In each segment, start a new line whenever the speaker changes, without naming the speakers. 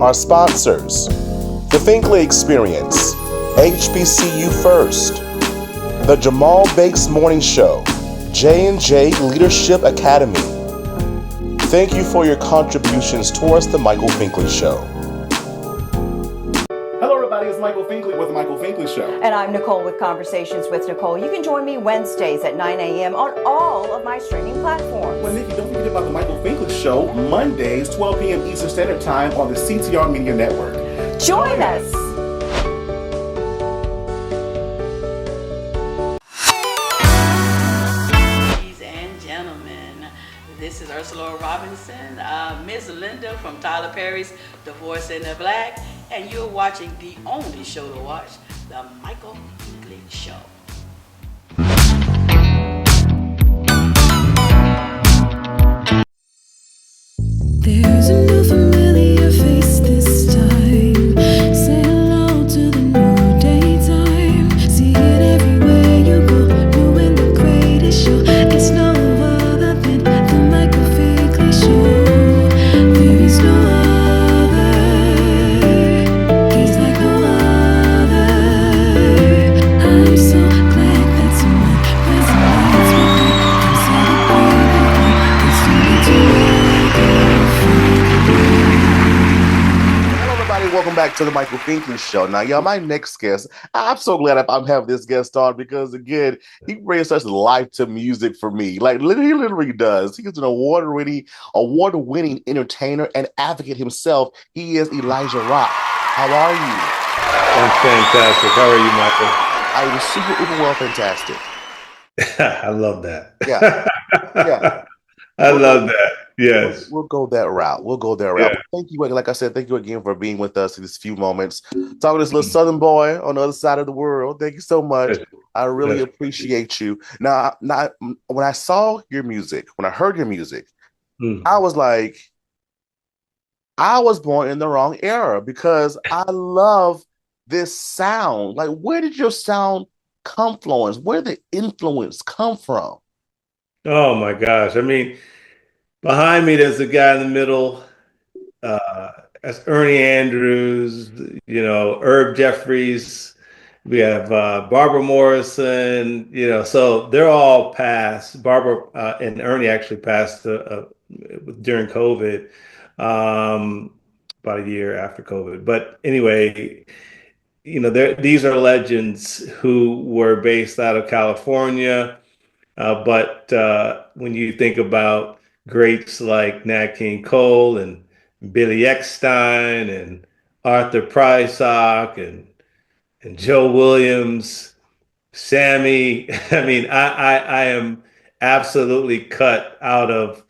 Our sponsors: The Finkley Experience, HBCU First, The Jamal Bakes Morning Show, J&J Leadership Academy. Thank you for your contributions towards The Michael Finkley Show. Hello everybody, it's Michael Finkley with The Michael Finkley Show.
And I'm Nicole with Conversations with Nicole. You can join me Wednesdays at 9 a.m. on all of my streaming platforms.
Well, Nikki, don't forget about The Michael Finkley Show, Mondays, 12 p.m. Eastern Standard Time on the CTR Media Network.
Join us!
Ladies and gentlemen, this is Ursula Robinson, Miss Linda from Tyler Perry's Divorce in the Black, and you're watching the only show to watch, The Michael Finkley Show.
There's a new familiar face this time. Say hello to the new daytime. See it everywhere you go. New and the greatest show. It's no other than the Michael Finkley Show. There is no other. He's like no other. I'm so glad that someone resonates with me. I'm celebrating with me. It's only too
Hello everybody, welcome back to The Michael Finkley Show. Now, y'all, my next guest, I'm so glad I'm having this guest on because, again, he brings such life to music for me. Like, he literally does. He's an award-winning entertainer and advocate himself. He is Elijah Rock. How are you?
I'm fantastic. How are you, Michael?
I was super, uber well fantastic.
I love that.
Yeah. Yeah.
I love that. Yes.
We'll go that route.
Yeah.
But thank you. Like I said, thank you again for being with us in these few moments. Talking to this little Southern boy on the other side of the world. Thank you so much. I really appreciate you. Now, when I saw your music, when I heard your music, I was like, I was born in the wrong era because I love this sound. Like, where did your sound come from? Where did the influence come from?
Oh my gosh. I mean, behind me, there's a guy in the middle. That's Ernie Andrews, Herb Jeffries. We have Barbara Morrison, so they're all passed. Barbara and Ernie actually passed during COVID, about a year after COVID. But anyway, these are legends who were based out of California. But when you think about greats like Nat King Cole and Billy Eckstine and Arthur Prysock and Joe Williams, Sammy, I mean, I am absolutely cut out of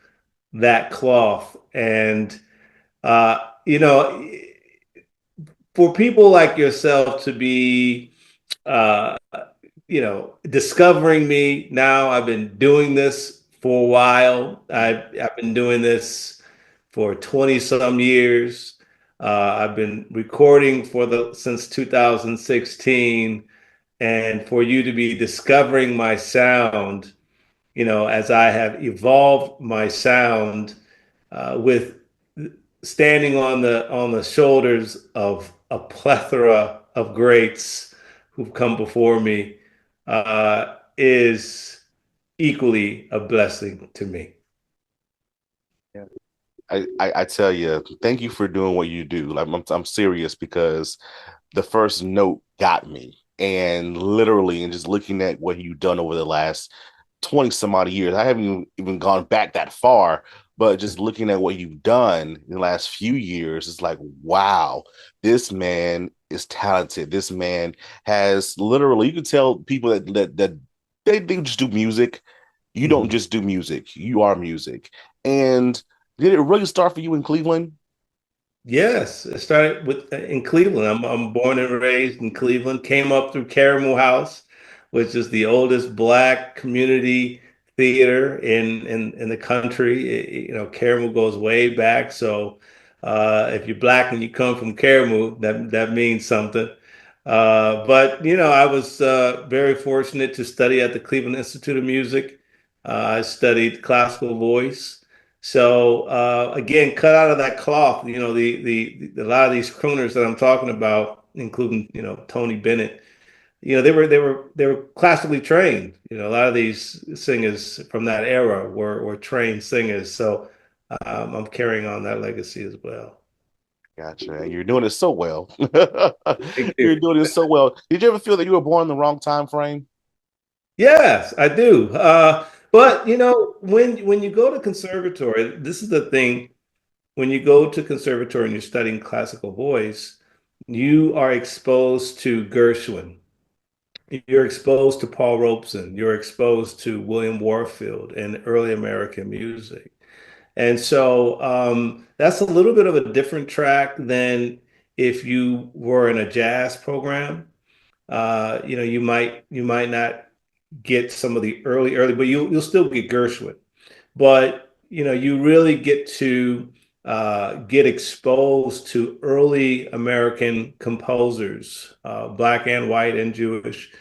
that cloth. And, you know, for people like yourself to be, discovering me now, I've been doing this for a while. I've been doing this for 20 some years. I've been recording since 2016, and for you to be discovering my sound, as I have evolved my sound, with standing on the shoulders of a plethora of greats who've come before me, is equally a blessing to me.
Yeah. I tell you, thank you for doing what you do. I'm serious because the first note got me, and literally, and just looking at what you've done over the last 20 some odd years, I haven't even gone back that far, but just looking at what you've done in the last few years, it's like, wow, this man is talented. This man has literally, you can tell people that they just do music. You don't just do music, you are music. And did it really start for you in Cleveland?
Yes, it started in Cleveland. I'm born and raised in Cleveland. Came up through Carrimel House, which is the oldest Black community theater in the country. Carrimel goes way back. So if you're Black and you come from Carrimel, that means something. But I was very fortunate to study at the Cleveland Institute of Music. I studied classical voice. So again, cut out of that cloth. You know, a lot of these crooners that I'm talking about, including Tony Bennett. They were classically trained. You know, a lot of these singers from that era were trained singers. So I'm carrying on that legacy as well.
Gotcha. And you're doing it so well.
Thank you.
You're doing it so well. Did you ever feel that you were born in the wrong time frame?
Yes, I do. But when you go to conservatory, this is the thing. When you go to conservatory and you're studying classical voice, you are exposed to Gershwin. You're exposed to Paul Robeson. You're exposed to William Warfield and early American music. And so that's a little bit of a different track than if you were in a jazz program. You might not get some of the early, but you'll still get Gershwin. But you really get to get exposed to early American composers, black and white and Jewish,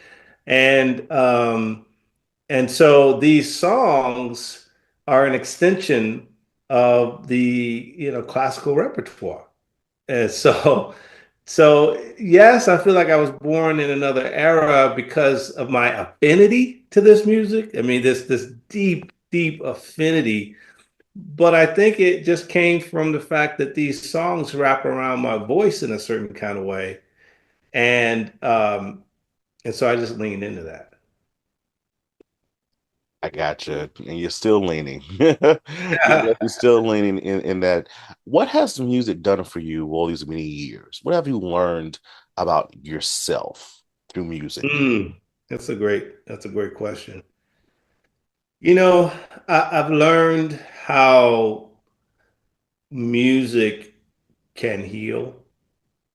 and um, and so these songs are an extension of the classical repertoire. And so yes, I feel like I was born in another era because of my affinity to this music. I mean, this deep, deep affinity. But I think it just came from the fact that these songs wrap around my voice in a certain kind of way. And so I just leaned into that.
I gotcha. And you're still leaning. You're definitely still leaning in that. What has the music done for you all these many years? What have you learned about yourself through music?
Mm, that's a great question. You know, I've learned how music can heal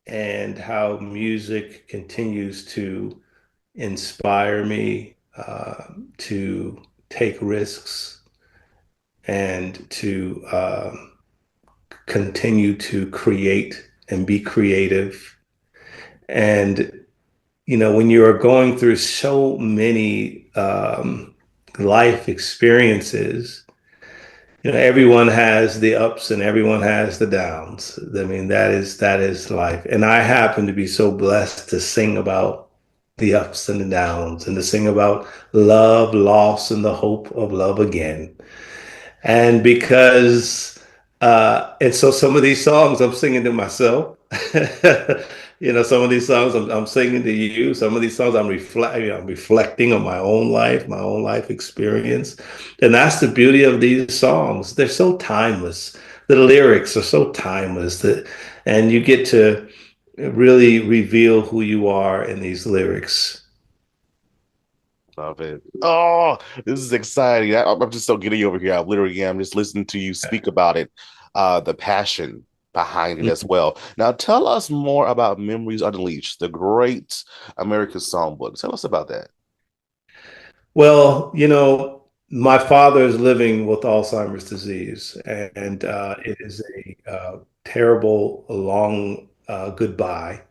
and how music continues to inspire me to take risks and to continue to create and be creative. And, when you are going through so many life experiences, everyone has the ups and everyone has the downs. I mean, that is life. And I happen to be so blessed to sing about the ups and the downs and to sing about love, loss, and the hope of love again. And and so some of these songs I'm singing to myself. Some of these songs I'm singing to you. Some of these songs I'm reflecting on my own life experience. And that's the beauty of these songs. They're so timeless. The lyrics are so timeless and you get to really reveal who you are in these lyrics.
Love it. Oh, this is exciting. I'm just so giddy over here. I literally am just listening to you speak about it, the passion behind it as well. Now, tell us more about Memories Unleashed, the great American songbook. Tell us about that.
Well, my father is living with Alzheimer's disease, and it is a terrible, long goodbye.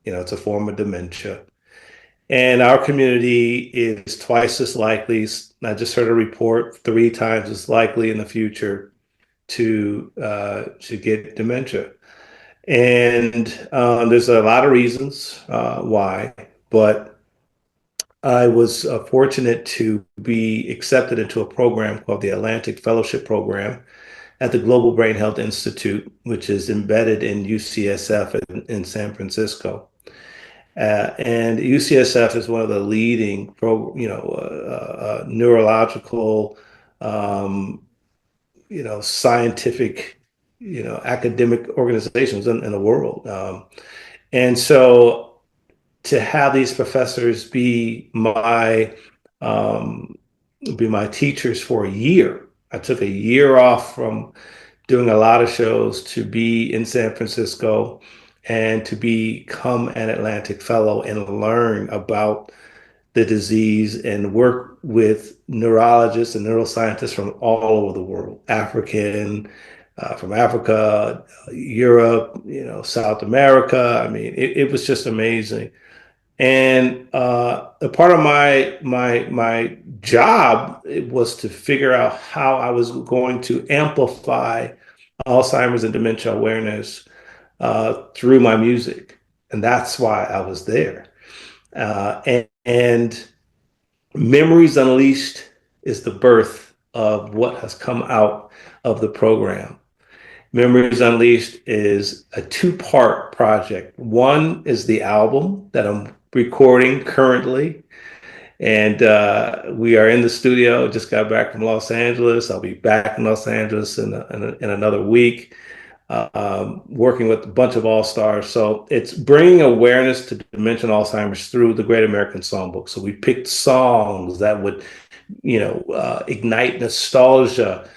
It's a form of dementia. And our community is twice as likely, I just heard a report, three times as likely in the future to get dementia. And there's a lot of reasons why, but I was fortunate to be accepted into a program called the Atlantic Fellowship Program at the Global Brain Health Institute, which is embedded in UCSF in San Francisco. And UCSF is one of the leading neurological, um, scientific, academic organizations in the world. And so to have these professors um, be my teachers for a year. I took a year off from doing a lot of shows to be in San Francisco and to become an Atlantic Fellow and learn about the disease and work with neurologists and neuroscientists from all over the world, from Africa, Europe, South America. I mean, it was just amazing. And a part of my job was to figure out how I was going to amplify Alzheimer's and dementia awareness through my music, and that's why I was there. And Memories Unleashed is the birth of what has come out of the program. Memories Unleashed is a two-part project. One is the album that I'm recording currently, and we are in the studio. Just got back from Los Angeles. I'll be back in Los Angeles in another week, working with a bunch of all-stars. So it's bringing awareness to dementia and Alzheimer's through the Great American Songbook. So we picked songs that would, ignite nostalgia,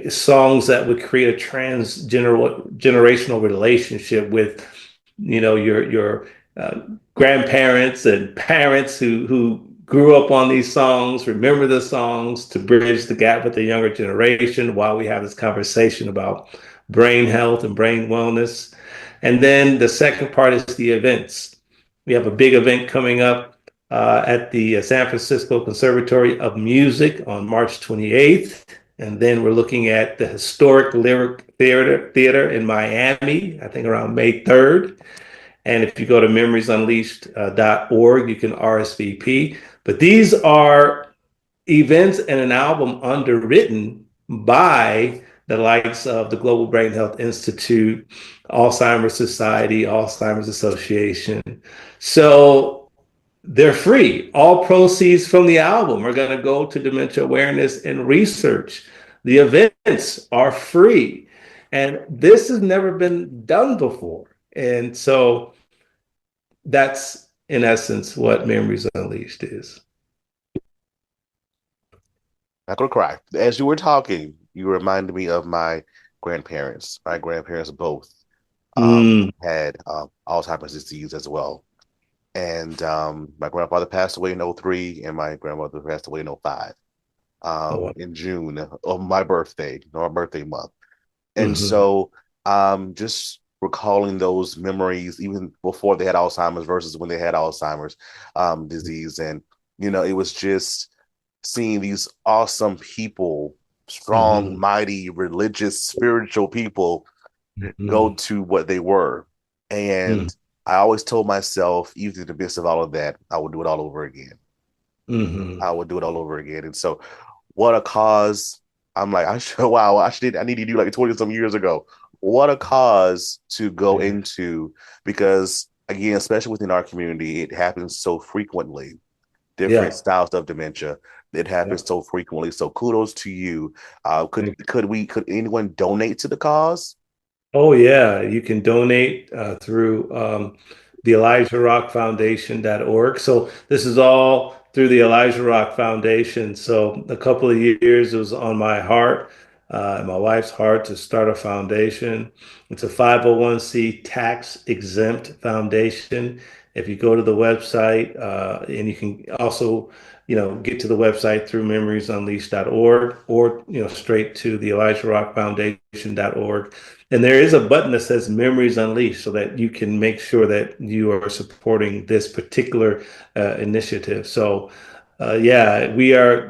songs that would create a generational relationship with, your grandparents and parents who grew up on these songs, remember the songs to bridge the gap with the younger generation while we have this conversation about brain health and brain wellness. And then the second part is the events. We have a big event coming up at the San Francisco Conservatory of Music on March 28th. And then we're looking at the Historic Lyric Theater in Miami, I think around May 3rd. And if you go to memoriesunleashed.org, you can RSVP. But these are events and an album underwritten by the likes of the Global Brain Health Institute, Alzheimer's Society, Alzheimer's Association. So they're free. All proceeds from the album are going to go to dementia awareness and research. The events are free. And this has never been done before. And so that's in essence what Memories Unleashed is.
Not gonna cry. As you were talking, you reminded me of my grandparents. My grandparents both
Mm.
had Alzheimer's disease as well. And my grandfather passed away in '03, and my grandmother passed away in '05,
Oh, wow.
in June of my birthday, my birthday month. And
Mhm.
so just recalling those memories, even before they had Alzheimer's versus when they had Alzheimer's disease. And, it was just seeing these awesome people, strong,
Mhm.
mighty, religious, spiritual people go
Mhm.
to what they were.
Mhm.
And I always told myself, even in the midst of all of that, I would do it all over again.
Mhm.
I would do it all over again. And so, what a cause. I'm like, I should, wow, I need to do like 20 some years ago. What a cause to go
Yeah.
into, because again, especially within our community, it happens so frequently. Different
Yeah.
styles of dementia. It
Yeah.
happens so frequently. So kudos to you.
Thank you.
Could anyone donate to the cause?
Oh, yeah. You can donate through the Elijah Rock Foundation.org. So this is all through the Elijah Rock Foundation. So a couple of years it was on my heart, and my wife's heart to start a foundation. It's a 501c tax exempt foundation. If you go to the website, and you can also, get to the website through memoriesunleashed.org or, straight to the Elijah Rock Foundation.org. And there is a button that says Memories Unleashed so that you can make sure that you are supporting this particular initiative. So, yeah,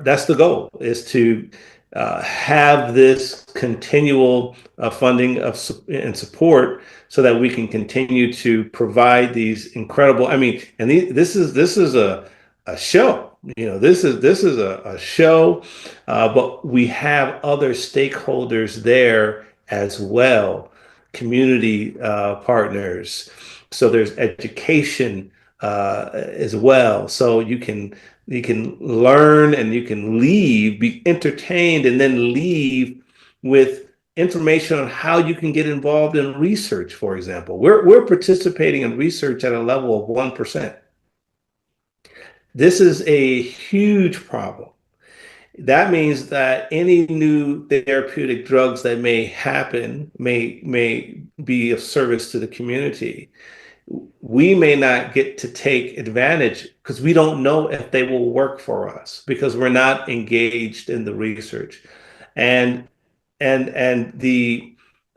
that's the goal is to have this continual funding and support so that we can continue to provide these incredible, I mean, and this is a show. This is a show, but we have other stakeholders there as well, community partners. So there's education as well. So you can learn and you can leave, be entertained, and then leave with information on how you can get involved in research, for example. We're participating in research at a level of 1%. This is a huge problem. That means that any new therapeutic drugs that may happen may be of service to the community. We may not get to take advantage because we don't know if they will work for us because we're not engaged in the research. And and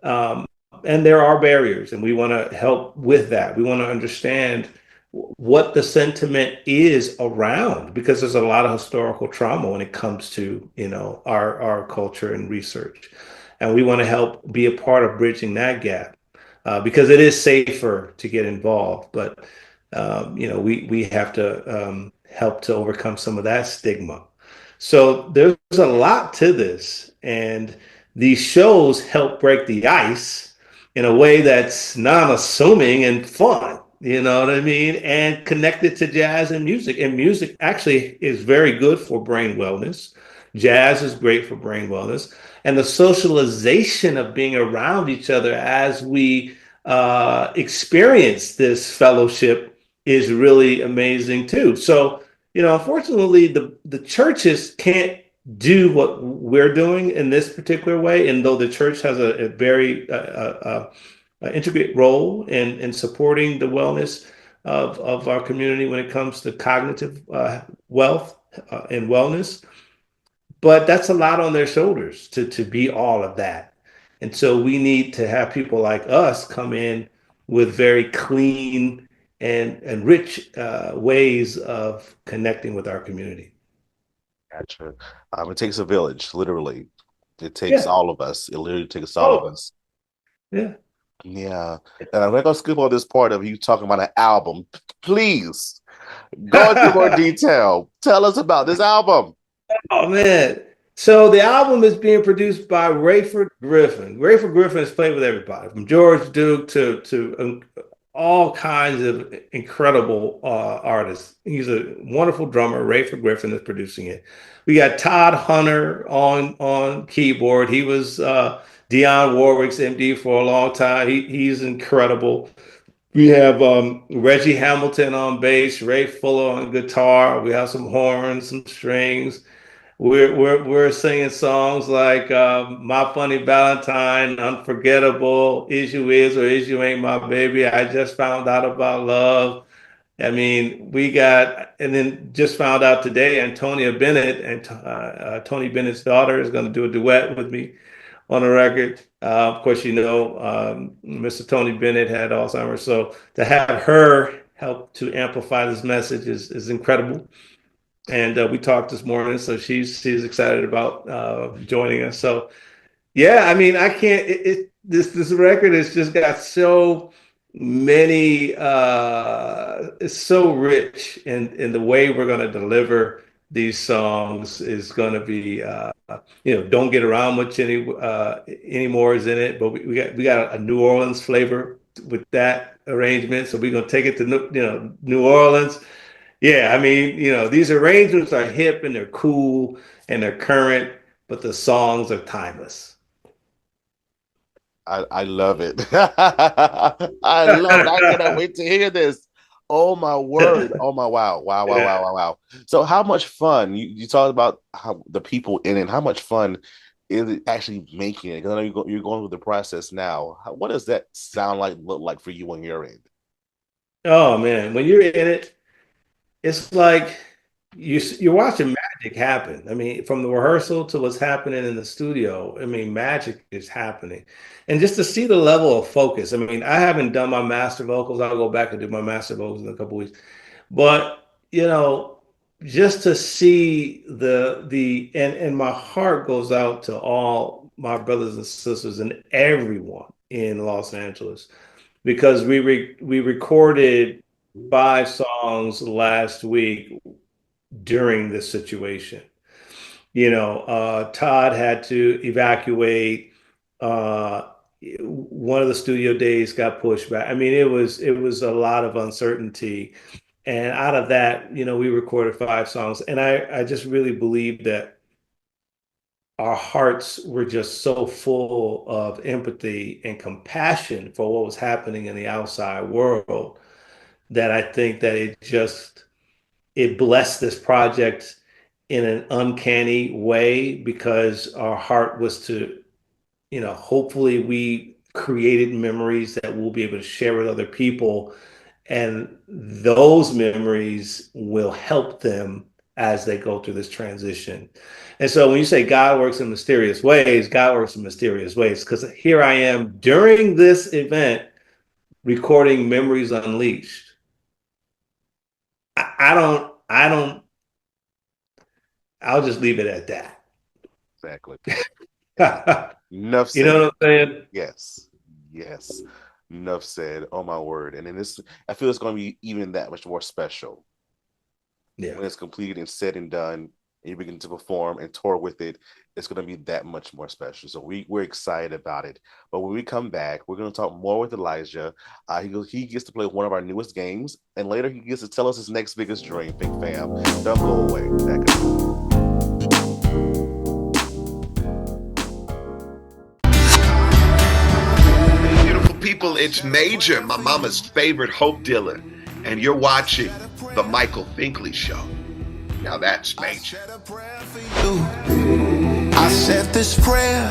um, and there are barriers, and we want to help with that. We want to understand what the sentiment is around, because there's a lot of historical trauma when it comes to, our culture and research. And we want to help be a part of bridging that gap, because it is safer to get involved. But, we have to help to overcome some of that stigma. So there's a lot to this. And these shows help break the ice in a way that's non-assuming and fun. You know what I mean? And connected to jazz and music. And music actually is very good for brain wellness. Jazz is great for brain wellness. And the socialization of being around each other as we experience this fellowship is really amazing too. So, unfortunately, the churches can't do what we're doing in this particular way. And though the church has a very integrate role in supporting the wellness of our community when it comes to cognitive wealth and wellness. But that's a lot on their shoulders to be all of that. And so we need to have people like us come in with very clean and rich ways of connecting with our community.
Gotcha. It takes a village, literally. It takes
Yeah.
all of us. It literally takes all of
Oh,
us.
yeah.
Yeah. And I'm not gonna skip on this part of you talking about an album. Please go into more detail. Tell us about this album.
Oh man. So the album is being produced by Rayford Griffin. Rayford Griffin has played with everybody, from George Duke to all kinds of incredible artists. He's a wonderful drummer. Rayford Griffin is producing it. We got Todd Hunter on keyboard. He was Dionne Warwick's MD for a long time. He's incredible. We have Reggie Hamilton on bass, Ray Fuller on guitar. We have some horns, some strings. We're singing songs like "My Funny Valentine," "Unforgettable," "Is You Is or Is You Ain't My Baby," "I Just Found Out About Love." I mean, we got, and then just found out today, Antonia Bennett and Tony Bennett's daughter is going to do a duet with me on a record. Of course, Mr. Tony Bennett had Alzheimer's, so to have her help to amplify this message is incredible. And we talked this morning, so she's excited about joining us. So yeah, I mean, I can't. This record has just got so many. It's so rich in the way we're going to deliver these songs is going to be. Don't get around much anymore is in it, but we got a New Orleans flavor with that arrangement. So we're going to take it to New Orleans. Yeah, I mean, these arrangements are hip and they're cool and they're current, but the songs are timeless.
I love it. I love it. I cannot wait to hear this. Oh my word. Oh my wow. Wow, wow,
Yeah.
wow, wow, wow. So how much fun you talked about how the people in it, how much fun is it actually making it? Because I know you're going through the process now. What does that sound like, look like for you on your end?
Oh man, when you're in it, it's like you're watching magic happen. I mean, from the rehearsal to what's happening in the studio, I mean, magic is happening. And just to see the level of focus. I mean, I haven't done my master vocals. I'll go back and do my master vocals in a couple weeks. But, just to see and my heart goes out to all my brothers and sisters and everyone in Los Angeles, because we recorded 5 songs last week during this situation. Todd had to evacuate. One of the studio days got pushed back. I mean, it was a lot of uncertainty, and out of that, we recorded 5 songs, and I just really believe that our hearts were just so full of empathy and compassion for what was happening in the outside world, that I think that it blessed this project in an uncanny way, because our heart was to, hopefully we created memories that we'll be able to share with other people. And those memories will help them as they go through this transition. And so when you say God works in mysterious ways, God works in mysterious ways, because here I am during this event recording Memories Unleashed. I don't, I'll just leave it at
Exactly.
that.
Enough
You know
said.
what I'm saying?
Yes. Yes. Enough said. Oh my word. And then this, I feel it's going to be even that much more special
Yeah.
when it's completed and said and done, and you begin to perform and tour with it. It's going to be that much more special. So we're excited about it. But when we come back, we're going to talk more with Elijah. He gets to play one of our newest games, and later he gets to tell us his next biggest dream. Think fam, don't go away.
Beautiful people, it's Major, my mama's favorite hope dealer, and you're watching The Michael Finkley Show. Now that's Major.
I said this prayer,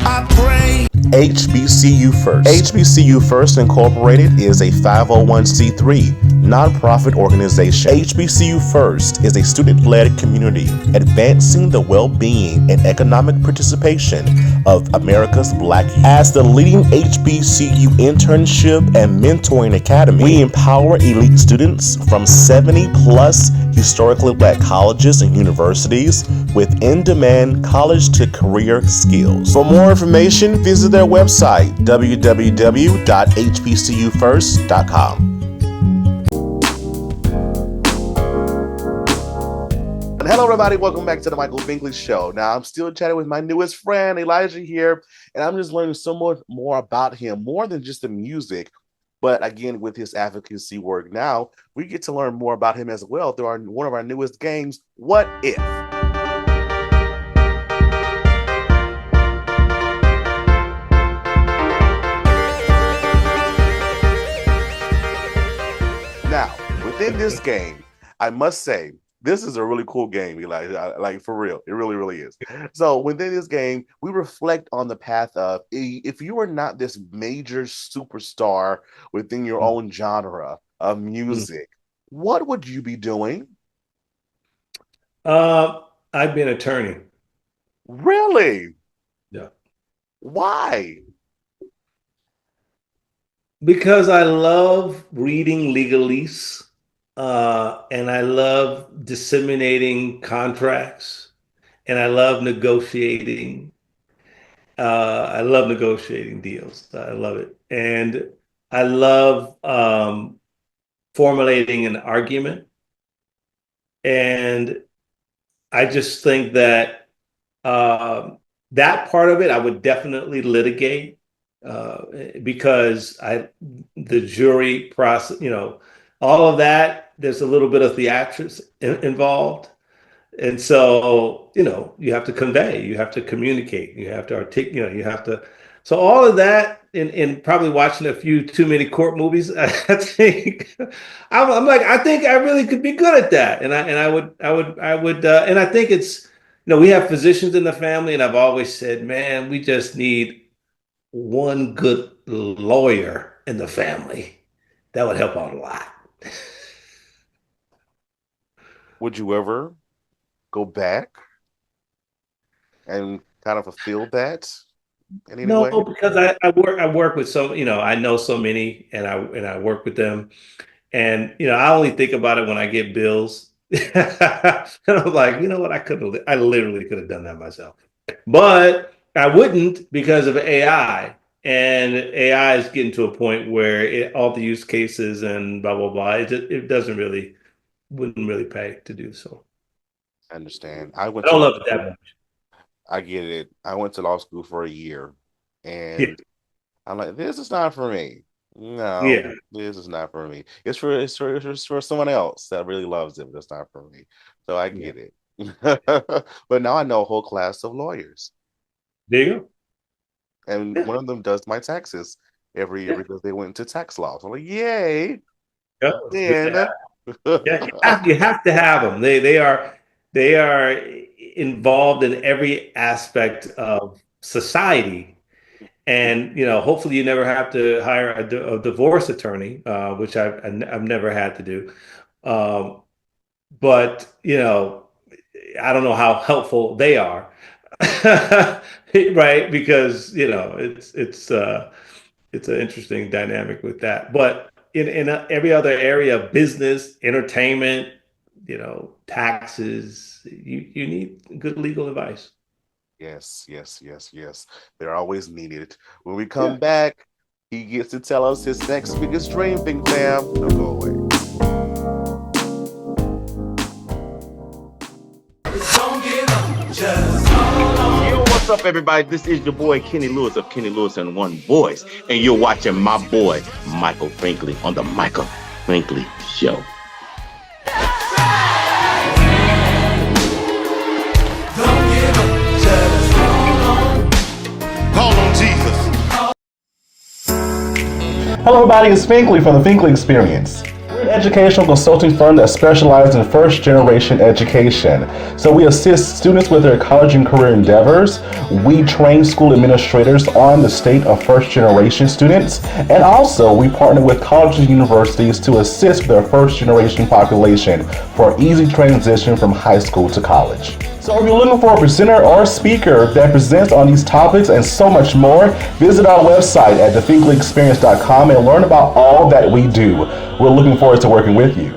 I pray.
HBCU First. HBCU First Incorporated is a 501c3 nonprofit organization. HBCU First is a student-led community advancing the well-being and economic participation of America's Black youth. As the leading HBCU internship and mentoring academy, we empower elite students from 70 plus historically Black colleges and universities with in-demand college to career skills. For more information, visit their website, www.hbcufirst.com. And hello, everybody. Welcome back to the Michael Finkley Show. Now, I'm still chatting with my newest friend, Elijah, here, and I'm just learning so much more about him, more than just the music. But again, with his advocacy work now, we get to learn more about him as well through one of our newest games, What If? Now, within this game, I must say, this is a really cool game, Eli. Like for real, it really, really is. So within this game, we reflect on the path of if you were not this major superstar within your own genre of music, what would you be doing?
I'd be an attorney.
Really?
Yeah.
Why?
Because I love reading legalese, and I love disseminating contracts, and I love negotiating. I love negotiating deals. I love it. And I love formulating an argument. And I just think that that part of it, I would definitely litigate because the jury process, all of that, there's a little bit of theatrics involved. And so, you have to convey, you have to communicate, you have to articulate, you have to. So all of that, in probably watching a few too many court movies, I think I'm like, I think I really could be good at that, and I would, and I think it's, we have physicians in the family, and I've always said, man, we just need one good lawyer in the family. That would help out a lot.
Would you ever go back and kind of fulfill that in any
No,
way?
because I work with so, I know so many, and I work with them, and I only think about it when I get bills. And I'm like, you know what? I literally could have done that myself, but I wouldn't because of AI. And AI is getting to a point where all the use cases and blah blah blah. It doesn't really, wouldn't really pay to do so.
I understand. I went
I
to
don't
law
love it that much.
I get it. I went to law school for a year
Yeah,
and I'm like, this is not for me. No,
yeah,
this is not for me. It's for someone else that really loves it, but it's not for me. So I
yeah.
get it. But now I know a whole class of lawyers.
There you
And
go.
one of them does my taxes every year
Yeah,
because they went into tax law. So I'm like, yay.
yeah. It's good to
Then
have. Yeah, you have to have them. They are involved in every aspect of society, and hopefully you never have to hire a divorce attorney, which I've never had to do. Um, but I don't know how helpful they are, right? Because it's an interesting dynamic with that, but. in every other area, business, entertainment, taxes, you need good legal advice.
Yes, yes, yes, yes. They're always needed. When we
Yeah.
come back, he gets to tell us his next biggest dream, Think Fam. Don't go away.
Yo, what's up, everybody? This is your boy Kenny Lewis of Kenny Lewis and One Voice, and you're watching my boy Michael Finkley on the Michael Finkley Show.
Call on Jesus.
Hello everybody, it's Finkley from the Finkley Experience. We're an educational consulting firm that specializes in first generation education. So we assist students with their college and career endeavors. We train school administrators on the state of first generation students. And also we partner with colleges and universities to assist with their first generation population for easy transition from high school to college. So if you're looking for a presenter or a speaker that presents on these topics and so much more, visit our website at thefinkleyexperience.com and learn about all that we do. We're looking forward to working with you.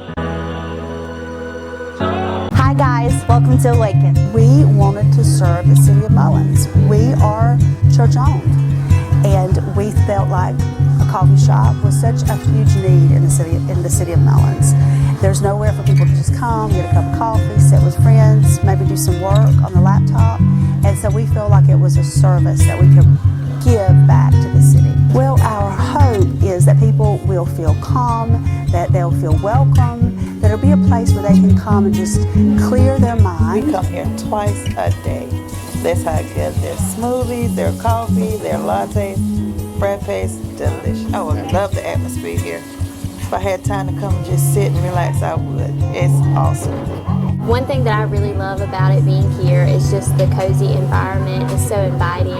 Hi guys, welcome to Awaken. We wanted to serve the city of Mullins. We are church owned, and we felt like a coffee shop was such a huge need in the city of Mullins. There's nowhere for people to just come, get a cup of coffee, sit with friends, maybe do some work on the laptop. And so we feel like it was a service that we could give back to the city. Well, our hope is that people will feel calm, that they'll feel welcome, that it'll be a place where they can come and just clear their mind.
We come here twice a day. That's how good their smoothies, their coffee, their lattes, frappes, delicious. I would love the atmosphere here. If I had time to come and just sit and relax, I would. It's awesome.
One thing that I really love about it being here is just the cozy environment. It's so inviting.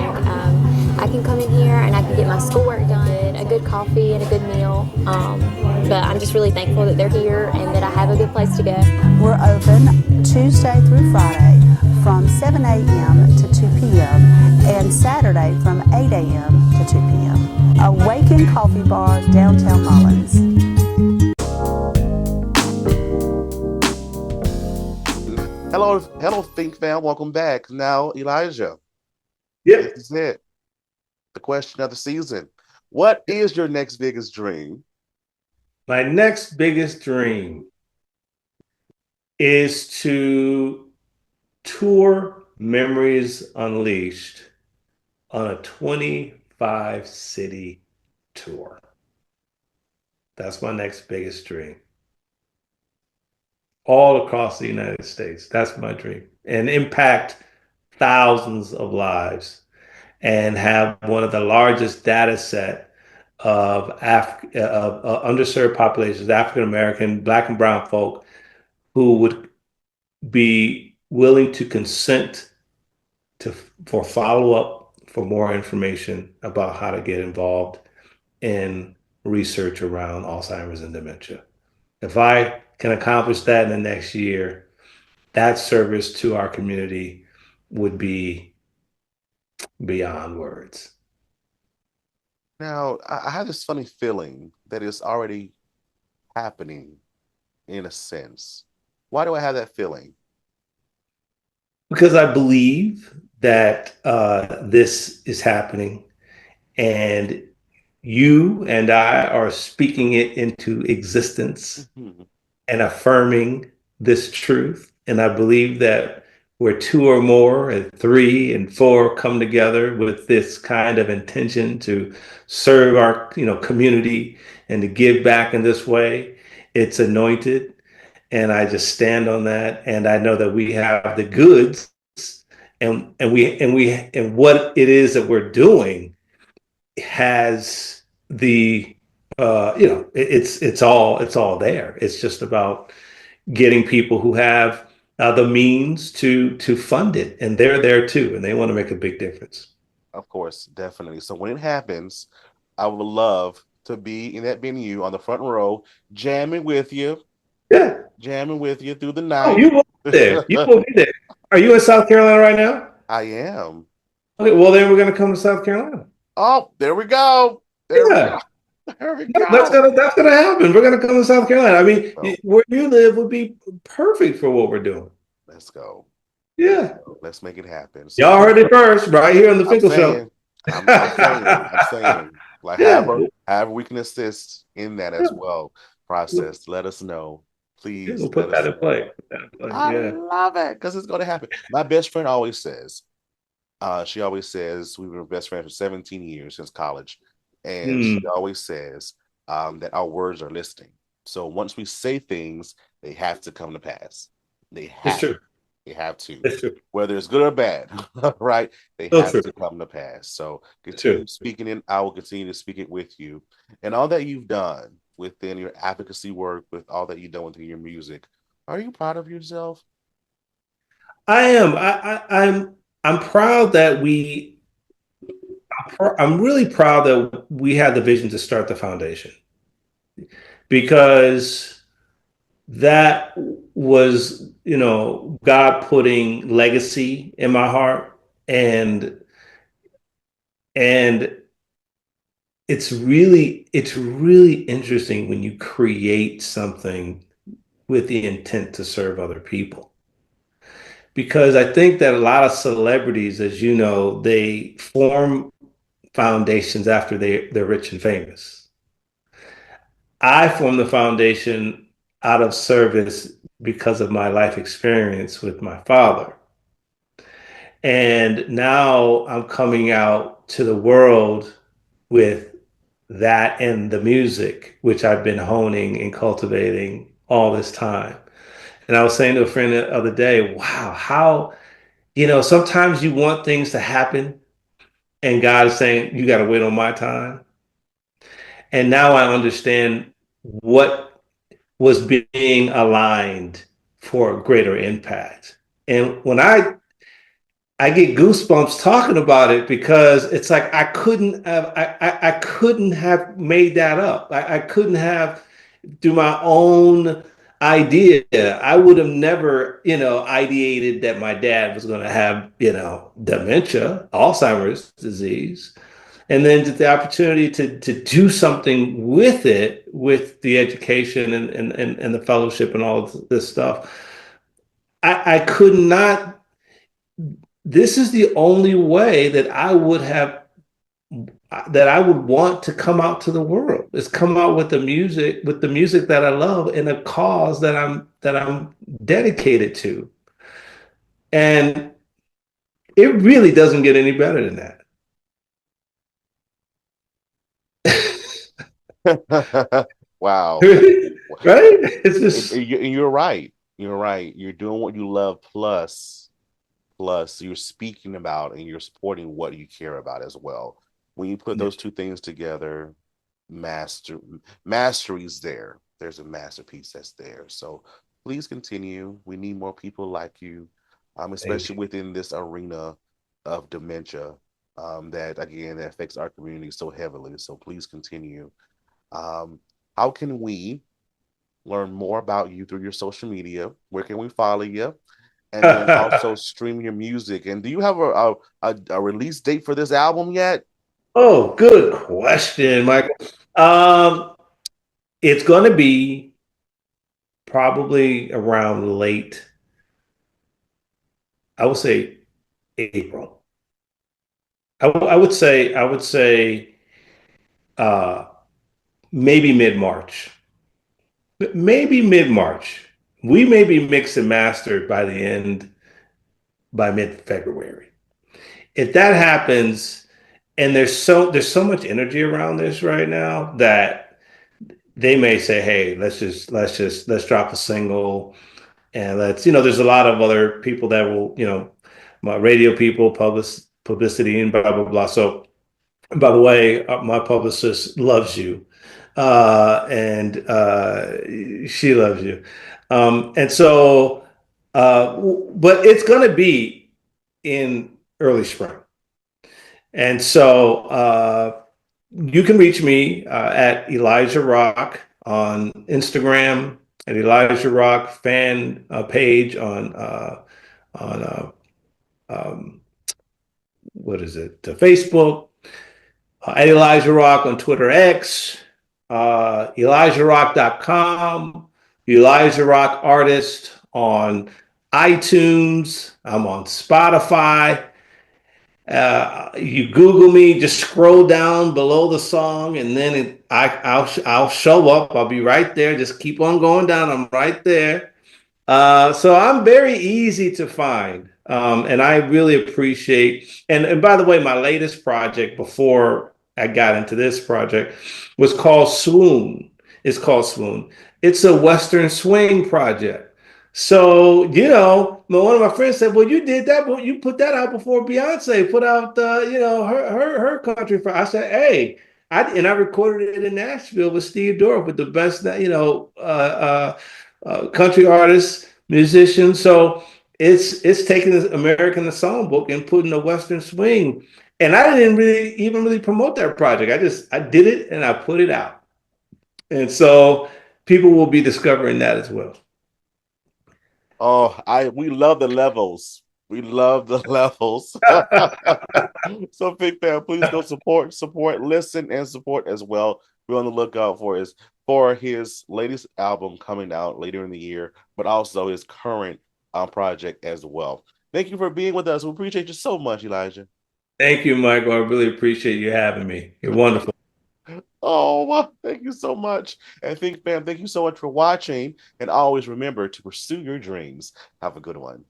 I can come in here and I can get my schoolwork done, a good coffee and a good meal. But I'm just really thankful that they're here and that I have a good place to go.
We're open Tuesday through Friday from 7 a.m. to 2 p.m. and Saturday from 8 a.m. to 2 p.m. Awaken Coffee Bar, downtown Mullins.
Hello, Think Fam. Welcome back. Now, Elijah.
Yeah.
This is it. The question of the season. What is your next biggest dream?
My next biggest dream is to tour Memories Unleashed on a 25-city tour. That's my next biggest dream. All across the United States. That's my dream. And impact thousands of lives and have one of the largest data set of underserved populations, African American, Black and brown folk, who would be willing to consent for follow-up, for more information about how to get involved in research around Alzheimer's and dementia. If I can accomplish that in the next year, that service to our community would be beyond words.
Now, I have this funny feeling that it's already happening in a sense. Why do I have that feeling?
Because I believe that this is happening, and you and I are speaking it into existence and affirming this truth. And I believe that where two or more and three and four come together with this kind of intention to serve our community and to give back in this way, it's anointed. And I just stand on that. And I know that we have the goods and what it is that we're doing has the it's all there. It's just about getting people who have the means to fund it, and they're there too, and they want to make a big difference.
Of course, definitely. So when it happens, I would love to be in that venue on the front row, jamming with you.
Yeah,
jamming with you through the night.
Oh, you will be there. You will be there. Are you in South Carolina right now?
I am.
Okay, well then we're going to come to South Carolina.
Oh, there we go. There we go. There we
That's
go.
gonna happen. We're gonna come to South Carolina. I mean,
So
where you live would be perfect for what we're doing.
let's go. Let's
Yeah,
go. Let's make it happen. So
y'all heard it first, right here on the
I'm
Finkel Show.
saying, I'm saying, like
Yeah,
however we can assist in that as well process. Let us know,
yeah,
please.
we'll
Let
put that
us
in
know.
play. Put that in play.
I
Yeah.
love it because it's going to happen. My best friend always says, she always says we were best friends for 17 years since college, and she
Hmm.
always says that our words are listening. So once we say things, they have to come to pass. They
It's
have
true.
they have to,
It's true.
whether it's good or bad, right? They
So
have
true.
to come to pass. So
It's true.
continue speaking in. I will continue to speak it with you, and all that you've done within your advocacy work, with all that you've done within your music. Are you proud of yourself?
I am. I'm proud that I'm really proud that we had the vision to start the foundation because that was, God putting legacy in my heart, and it's really interesting when you create something with the intent to serve other people. Because I think that a lot of celebrities, as you know, they form foundations after they're rich and famous. I formed the foundation out of service because of my life experience with my father. And now I'm coming out to the world with that and the music, which I've been honing and cultivating all this time. And I was saying to a friend the other day, wow, how, sometimes you want things to happen, and God is saying, you got to wait on my time. And now I understand what was being aligned for a greater impact. And when I get goosebumps talking about it because it's like I couldn't have made that up. I couldn't have through my own idea. I would have never, ideated that my dad was going to have, dementia, Alzheimer's disease. And then the opportunity to do something with it, with the education and the fellowship and all of this stuff. I could not, this is the only way that I would want to come out to the world, is come out with the music that I love in a cause that I'm dedicated to. And it really doesn't get any better than that.
Wow.
Right? It's just
You're right. You're right. You're doing what you love, plus you're speaking about and you're supporting what you care about as well. When you put those two things together, master mastery's there. There's a masterpiece that's there. So please continue. We need more people like you,
thank
especially within this arena of dementia, that again that affects our community so heavily. So please continue. Um, how can we learn more about you through your social media? Where can we follow you? And then
you.
also stream your music. And do you have a release date for this album yet?
Oh, good question, Michael. Um, it's going to be probably around late, I would say April. I would say uh, maybe mid-March. Maybe mid-March. We may be mixed and mastered by mid-February. If that happens, and there's so much energy around this right now that they may say, "Hey, let's drop a single." And there's a lot of other people that will, my radio people, publicity, and blah, blah, blah. So, by the way, my publicist loves you. And she loves you. And so, but it's going to be in early spring. And so, you can reach me at Elijah Rock on Instagram, at Elijah Rock fan page on um, what is it? Facebook, at Elijah Rock on Twitter X. ElijahRock.com, Elijah Rock Artist on iTunes. I'm on Spotify. You Google me, just scroll down below the song, and then I'll show up. I'll be right there. Just keep on going down. I'm right there. So I'm very easy to find. And I really appreciate, and by the way, my latest project before I got into this project was called Swoon. It's called Swoon. It's a Western swing project. So, one of my friends said, well, you did that, but you put that out before Beyonce put out, her country. I said, hey, I recorded it in Nashville with Steve Dorff with the best, country artists, musicians. So it's taking this American songbook and putting a Western swing. And I didn't really promote that project. I did it and I put it out. And so people will be discovering that as well.
Oh, we love the levels. We love the levels. So, big fan, please go support, listen, and support as well. We're on the lookout for his latest album coming out later in the year, but also his current project as well. Thank you for being with us. We appreciate you so much, Elijah.
Thank you, Michael. I really appreciate you having me. You're wonderful.
Oh, well, thank you so much. And Think Fam, thank you so much for watching. And always remember to pursue your dreams. Have a good one.